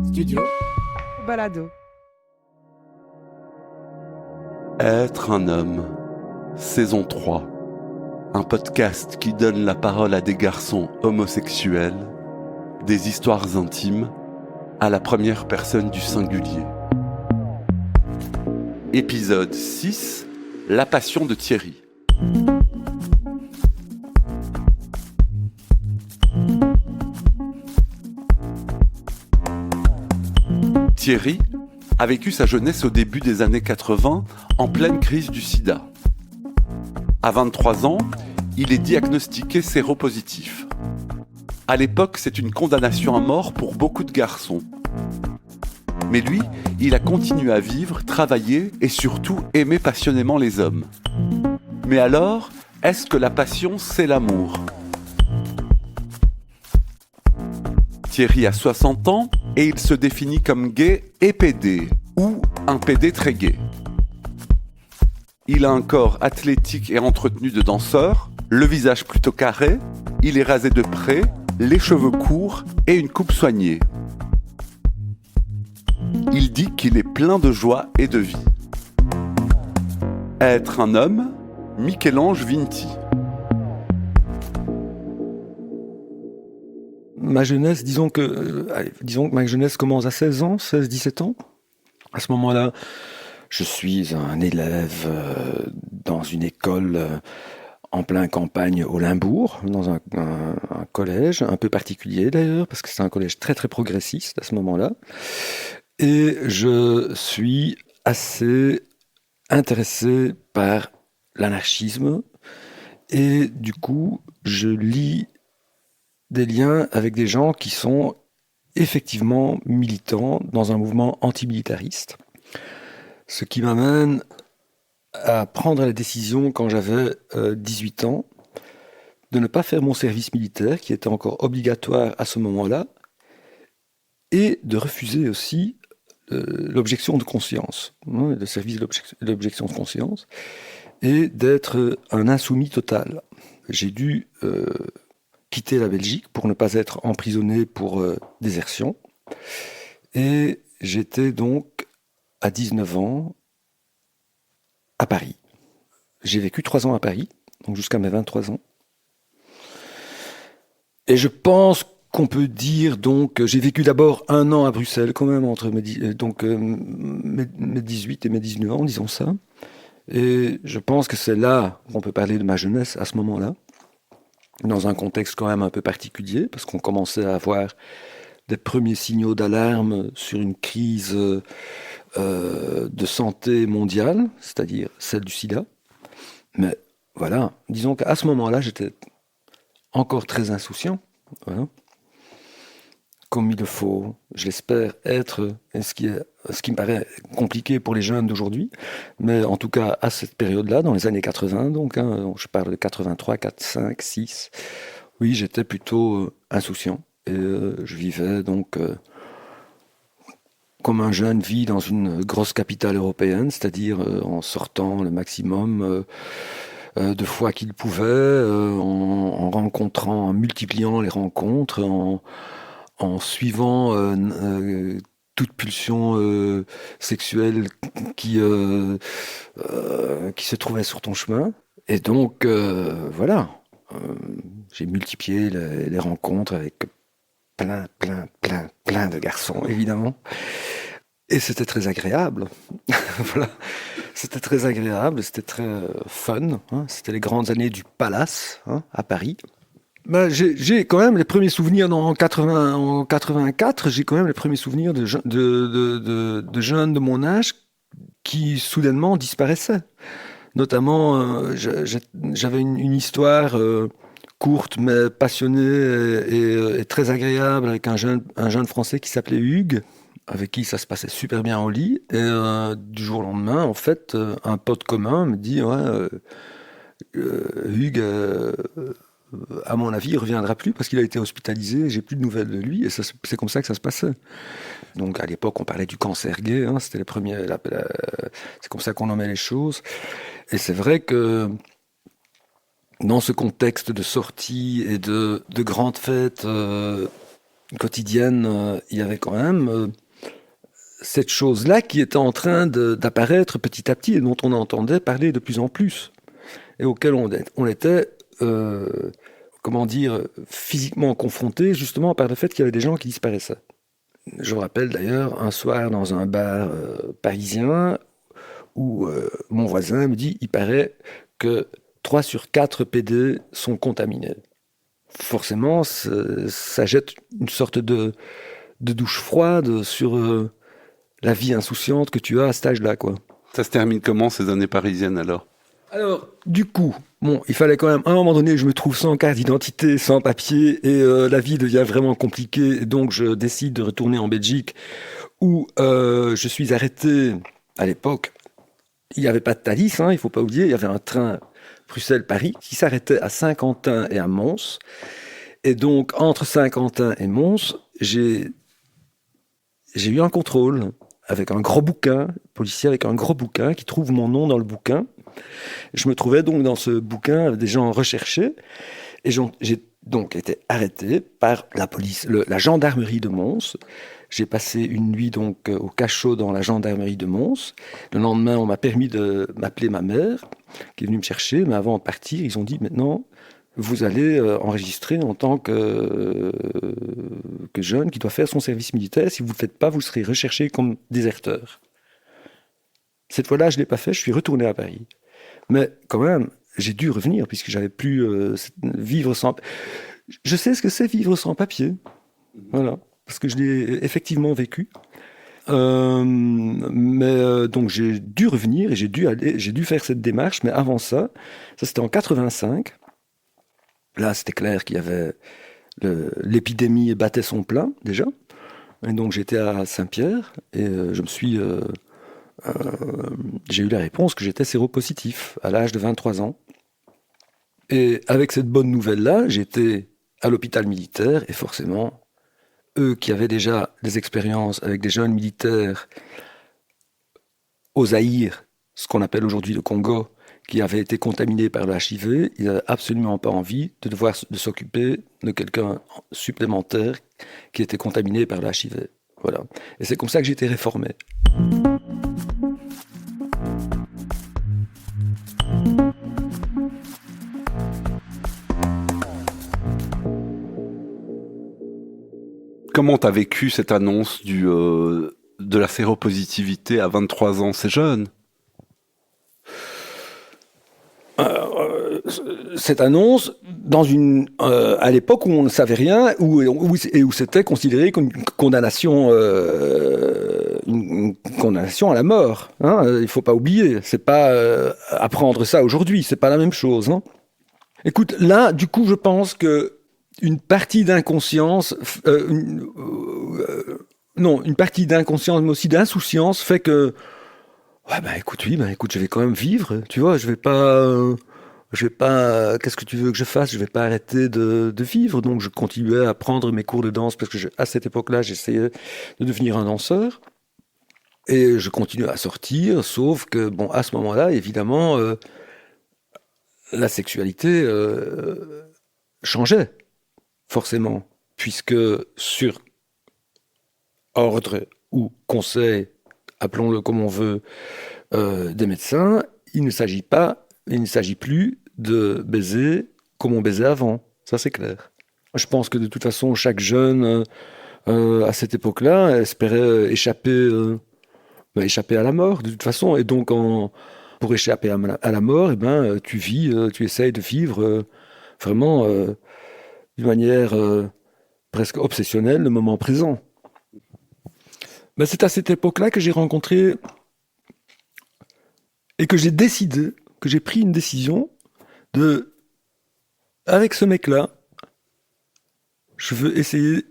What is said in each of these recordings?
Studio Balado. Être un homme, saison 3. Un podcast qui donne la parole à des garçons homosexuels, des histoires intimes, à la première personne du singulier. Épisode 6, la passion de Thierry. Thierry a vécu sa jeunesse au début des années 80, en pleine crise du sida. À 23 ans, il est diagnostiqué séropositif. À l'époque, c'est une condamnation à mort pour beaucoup de garçons. Mais lui, il a continué à vivre, travailler et surtout aimer passionnément les hommes. Mais alors, est-ce que la passion, c'est l'amour ? Thierry a 60 ans et il se définit comme gay et pédé, ou un pédé très gay. Il a un corps athlétique et entretenu de danseur, le visage plutôt carré, il est rasé de près, les cheveux courts et une coupe soignée. Il dit qu'il est plein de joie et de vie. Être un homme, Michel-Ange Vinti. Ma jeunesse, disons que ma jeunesse commence à 16 ans, 16-17 ans. À ce moment-là, je suis un élève dans une école en plein campagne au Limbourg, dans un collège un peu particulier d'ailleurs, parce que c'est un collège très très progressiste à ce moment-là. Et je suis assez intéressé par l'anarchisme. Et du coup, je lis des liens avec des gens qui sont effectivement militants dans un mouvement antimilitariste. Ce qui m'amène à prendre la décision, quand j'avais 18 ans, de ne pas faire mon service militaire, qui était encore obligatoire à ce moment-là, et de refuser aussi l'objection de conscience, le service de l'objection de conscience, et d'être un insoumis total. J'ai dû quitter la Belgique pour ne pas être emprisonné pour désertion. Et j'étais donc à 19 ans à Paris. J'ai vécu 3 ans à Paris, donc jusqu'à mes 23 ans. Et je pense qu'on peut dire donc, j'ai vécu d'abord 1 an à Bruxelles quand même, entre mes 18 et mes 19 ans, disons ça. Et je pense que c'est là qu'on peut parler de ma jeunesse à ce moment-là, dans un contexte quand même un peu particulier, parce qu'on commençait à avoir des premiers signaux d'alarme sur une crise de santé mondiale, c'est-à-dire celle du sida. Mais voilà, disons qu'à ce moment-là, j'étais encore très insouciant, voilà. Comme il le faut, je l'espère, être, ce qui me paraît compliqué pour les jeunes d'aujourd'hui, mais en tout cas à cette période-là, dans les années 80, donc, je parle de 83, 4, 5, 6, oui, j'étais plutôt insouciant, et je vivais donc comme un jeune vit dans une grosse capitale européenne, c'est-à-dire en sortant le maximum de fois qu'il pouvait, en rencontrant, en multipliant les rencontres, en suivant toute pulsion sexuelle qui se trouvait sur ton chemin. Et donc, voilà, j'ai multiplié les rencontres avec plein de garçons, évidemment. Et c'était très agréable. Voilà. C'était très agréable, c'était très fun. C'était les grandes années du Palace à Paris. Ben, j'ai quand même les premiers souvenirs en 84, j'ai quand même les premiers souvenirs de jeunes de mon âge qui soudainement disparaissaient. Notamment, j'avais une histoire courte mais passionnée et très agréable avec un jeune Français qui s'appelait Hugues, avec qui ça se passait super bien au lit. Et du jour au lendemain, en fait, un pote commun me dit Hugues, à mon avis, il ne reviendra plus parce qu'il a été hospitalisé, j'ai plus de nouvelles de lui, et c'est comme ça que ça se passait. Donc à l'époque, on parlait du cancer gay, c'était les premiers, c'est comme ça qu'on nommait les choses. Et c'est vrai que dans ce contexte de sortie et de grandes fêtes quotidienne, il y avait quand même cette chose-là qui était en train d'apparaître petit à petit et dont on entendait parler de plus en plus et auquel on était, comment dire, physiquement confronté justement par le fait qu'il y avait des gens qui disparaissaient. Je me rappelle d'ailleurs un soir dans un bar parisien où mon voisin me dit il paraît que 3 sur 4 PD sont contaminés. Forcément, ça jette une sorte de douche froide sur la vie insouciante que tu as à cet âge-là, quoi. Ça se termine comment, ces années parisiennes, alors? Alors, du coup, bon, il fallait quand même, à un moment donné, je me trouve sans carte d'identité, sans papier, et la vie devient vraiment compliquée, et donc je décide de retourner en Belgique, où je suis arrêté, à l'époque, il n'y avait pas de Thalys, hein, il ne faut pas oublier, il y avait un train Bruxelles-Paris qui s'arrêtait à Saint-Quentin et à Mons, et donc, entre Saint-Quentin et Mons, j'ai eu un contrôle avec un gros bouquin, policier avec un gros bouquin qui trouve mon nom dans le bouquin. Je me trouvais donc dans ce bouquin avec des gens recherchés et j'ai donc été arrêté par la police, la gendarmerie de Mons. J'ai passé une nuit donc au cachot dans la gendarmerie de Mons. Le lendemain, on m'a permis de m'appeler ma mère qui est venue me chercher, mais avant de partir, ils ont dit maintenant vous allez enregistrer en tant que jeune qui doit faire son service militaire. Si vous ne le faites pas, vous serez recherché comme déserteur. Cette fois-là, je ne l'ai pas fait, je suis retourné à Paris. Mais quand même, j'ai dû revenir puisque j'avais plus vivre sans... Je sais ce que c'est vivre sans papier. Voilà, parce que je l'ai effectivement vécu. Donc j'ai dû revenir et j'ai dû faire cette démarche. Mais avant ça c'était en 85. Là, c'était clair qu'il y avait l'épidémie battait son plein déjà. Et donc j'étais à Saint-Pierre et j'ai eu la réponse que j'étais séropositif à l'âge de 23 ans. Et avec cette bonne nouvelle-là, j'étais à l'hôpital militaire et forcément, eux qui avaient déjà des expériences avec des jeunes militaires au Zaïre, ce qu'on appelle aujourd'hui le Congo, qui avaient été contaminés par le HIV, ils n'avaient absolument pas envie de s'occuper de quelqu'un supplémentaire qui était contaminé par le HIV. Voilà. Et c'est comme ça que j'ai été réformé. Comment t'as vécu cette annonce de la séropositivité à 23 ans? C'est jeune. Cette annonce, à l'époque où on ne savait rien, où c'était considéré comme une condamnation à la mort. Hein, il ne faut pas oublier. C'est pas apprendre ça aujourd'hui. C'est pas la même chose. Hein. Écoute, là, du coup, je pense que une partie d'inconscience, une partie d'inconscience, mais aussi d'insouciance, fait que, écoute, je vais quand même vivre. Tu vois, je vais pas. Qu'est-ce que tu veux que je fasse? Je vais pas arrêter de vivre. Donc, je continuais à prendre mes cours de danse parce que à cette époque-là, j'essayais de devenir un danseur. Et je continuais à sortir, sauf que, bon, à ce moment-là, évidemment, la sexualité changeait, forcément, puisque sur ordre ou conseil, appelons-le comme on veut, des médecins, il ne s'agit plus de baiser comme on baisait avant. Ça, c'est clair. Je pense que de toute façon, chaque jeune à cette époque-là espérait échapper à la mort, de toute façon. Et donc, pour échapper à la mort, tu vis, tu essayes de vivre vraiment d'une manière presque obsessionnelle le moment présent. C'est à cette époque-là que j'ai rencontré et que j'ai pris une décision avec ce mec-là, je veux essayer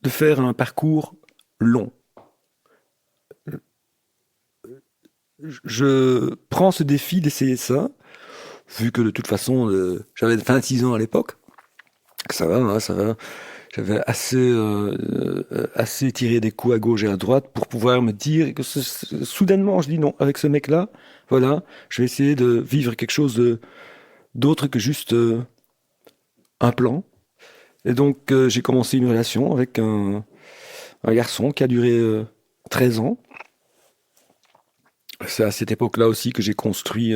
de faire un parcours long. Je prends ce défi d'essayer ça, vu que de toute façon, j'avais 26 ans à l'époque. Ça va. J'avais assez tiré des coups à gauche et à droite pour pouvoir me dire que soudainement, je dis non, avec ce mec-là, voilà, je vais essayer de vivre quelque chose d'autre que juste un plan. Et donc, j'ai commencé une relation avec un garçon qui a duré 13 ans. C'est à cette époque-là aussi que j'ai construit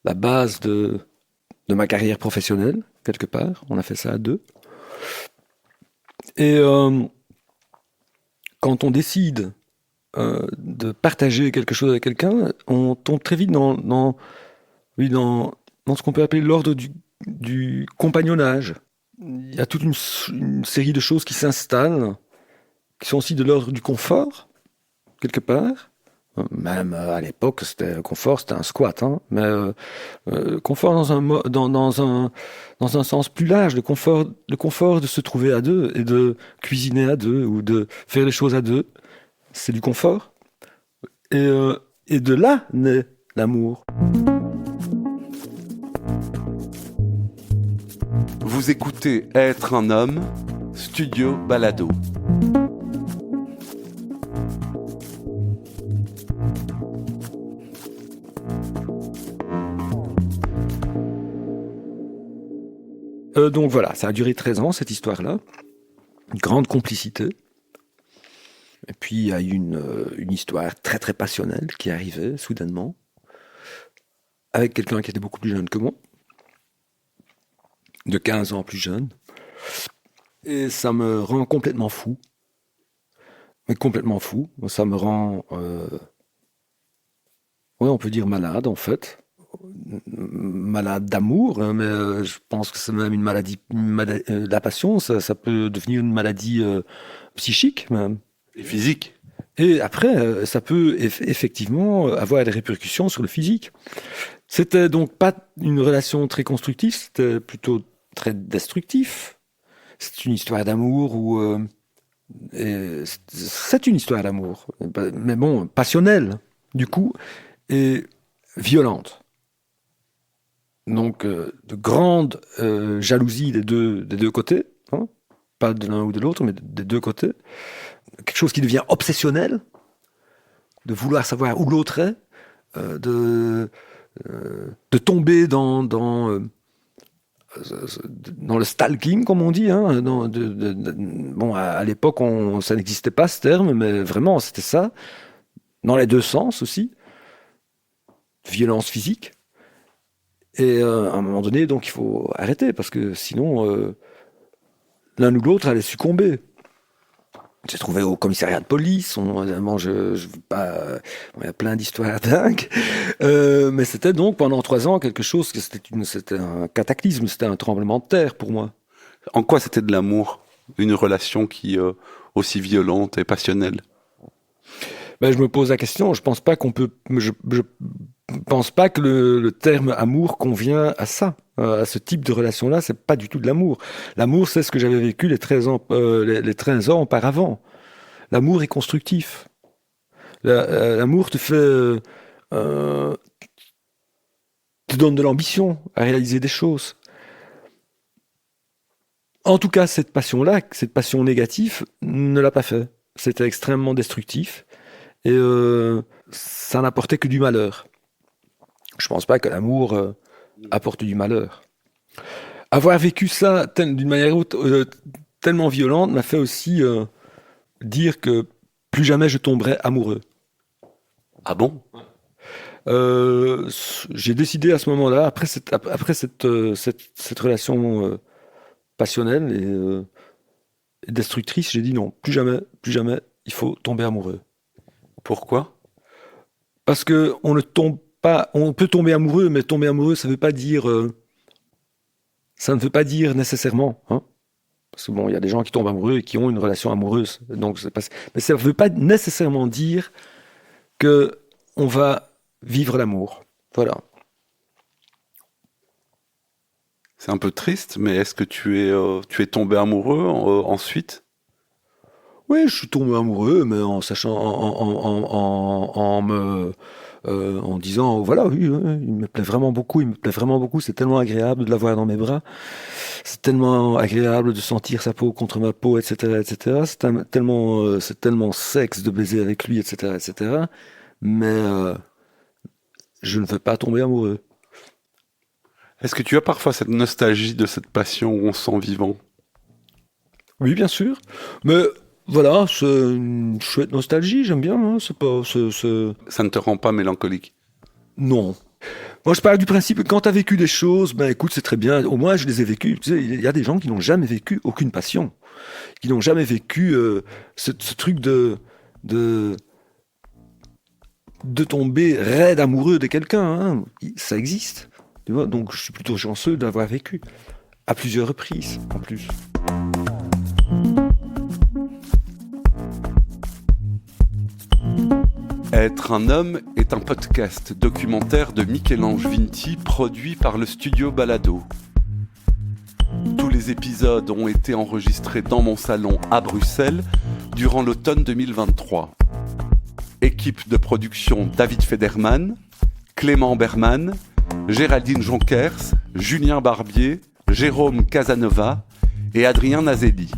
la base de ma carrière professionnelle, quelque part. On a fait ça à deux. Et quand on décide de partager quelque chose avec quelqu'un, on tombe très vite oui, dans ce qu'on peut appeler l'ordre du compagnonnage. Il y a toute une série de choses qui s'installent, qui sont aussi de l'ordre du confort, quelque part. Même à l'époque, c'était le confort, c'était un squat, hein. Mais confort dans un sens plus large, le confort de se trouver à deux et de cuisiner à deux ou de faire les choses à deux, c'est du confort. Et de là naît l'amour. Vous écoutez Être un homme, Studio Balado. Donc voilà, ça a duré 13 ans, cette histoire-là. Une grande complicité. Et puis, il y a eu une histoire très, très passionnelle qui arrivait soudainement, avec quelqu'un qui était beaucoup plus jeune que moi, de 15 ans plus jeune. Et ça me rend complètement fou. Mais complètement fou. Ça me rend, ouais, on peut dire malade, en fait. Malade d'amour, hein, mais je pense que c'est même une maladie, la passion, ça peut devenir une maladie psychique même. Et physique. Et après, ça peut effectivement avoir des répercussions sur le physique. C'était donc pas une relation très constructive, c'était plutôt très destructif. C'est une histoire d'amour c'est une histoire d'amour, mais bon, passionnelle, du coup, et violente. Donc, de grandes jalousies des deux côtés, hein, pas de l'un ou de l'autre, mais des deux côtés. Quelque chose qui devient obsessionnel, de vouloir savoir où l'autre est, de tomber dans le stalking, comme on dit. Hein, bon, à l'époque, ça n'existait pas ce terme, mais vraiment, c'était ça. Dans les deux sens aussi. Violence physique. Et à un moment donné, donc, il faut arrêter, parce que sinon, l'un ou l'autre allait succomber. J'ai trouvé au commissariat de police, je veux pas, il y a plein d'histoires dingues, mais c'était donc pendant 3 ans quelque chose, c'était un cataclysme, c'était un tremblement de terre pour moi. En quoi c'était de l'amour? Une relation qui aussi violente et passionnelle? Ben, je me pose la question, je pense pas que le terme amour convient à ça, à ce type de relation-là, c'est pas du tout de l'amour. L'amour, c'est ce que j'avais vécu les 13 ans auparavant. L'amour est constructif. L'amour te fait, te donne de l'ambition à réaliser des choses. En tout cas, cette passion-là, cette passion négative, ne l'a pas fait. C'était extrêmement destructif et ça n'apportait que du malheur. Je pense pas que l'amour apporte du malheur. Avoir vécu ça d'une manière tellement violente m'a fait aussi dire que plus jamais je tomberai amoureux. Ah bon? J'ai décidé à ce moment-là, après cette relation passionnelle et destructrice, j'ai dit non, plus jamais, il faut tomber amoureux. Pourquoi? Parce que on peut tomber amoureux, mais tomber amoureux, ça ne veut pas dire nécessairement, hein. Parce que bon, il y a des gens qui tombent amoureux et qui ont une relation amoureuse, donc mais ça ne veut pas nécessairement dire que on va vivre l'amour. Voilà. C'est un peu triste, mais est-ce que tu es tombé amoureux ensuite? Oui, je suis tombé amoureux, mais en sachant, en disant, voilà, oui, il me plaît vraiment beaucoup, c'est tellement agréable de l'avoir dans mes bras, c'est tellement agréable de sentir sa peau contre ma peau, etc., etc. C'est tellement sexe de baiser avec lui, etc., etc. Mais je ne veux pas tomber amoureux. Est-ce que tu as parfois cette nostalgie de cette passion où on se sent vivant? Oui, bien sûr. Mais voilà, c'est une chouette nostalgie, j'aime bien. Hein. C'est pas, Ça ne te rend pas mélancolique? Non. Moi, je parle du principe que quand tu as vécu des choses, ben écoute, c'est très bien. Au moins, je les ai vécues. Tu sais, il y a des gens qui n'ont jamais vécu aucune passion, qui n'ont jamais vécu ce truc de, de tomber raide amoureux de quelqu'un. Hein. Ça existe. Tu vois, donc, je suis plutôt chanceux d'avoir vécu à plusieurs reprises, en plus. Être un homme est un podcast documentaire de Michel-Ange Vinti produit par le studio Balado. Tous les épisodes ont été enregistrés dans mon salon à Bruxelles durant l'automne 2023. Équipe de production David Federman, Clément Berman, Géraldine Jonkers, Julien Barbier, Jérôme Casanova et Adrien Nazelli.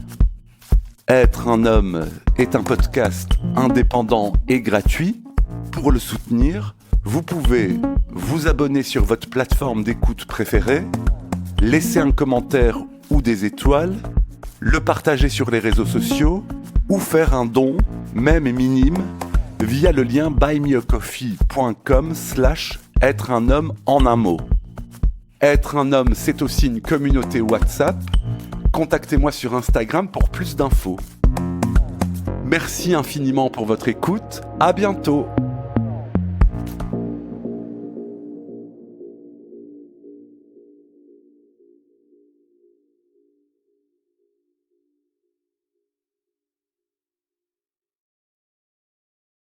Être un homme est un podcast indépendant et gratuit. Pour le soutenir, vous pouvez vous abonner sur votre plateforme d'écoute préférée, laisser un commentaire ou des étoiles, le partager sur les réseaux sociaux ou faire un don, même minime, via le lien buymeacoffee.com/être un homme en un mot. Être un homme, c'est aussi une communauté WhatsApp. Contactez-moi sur Instagram pour plus d'infos. Merci infiniment pour votre écoute. À bientôt.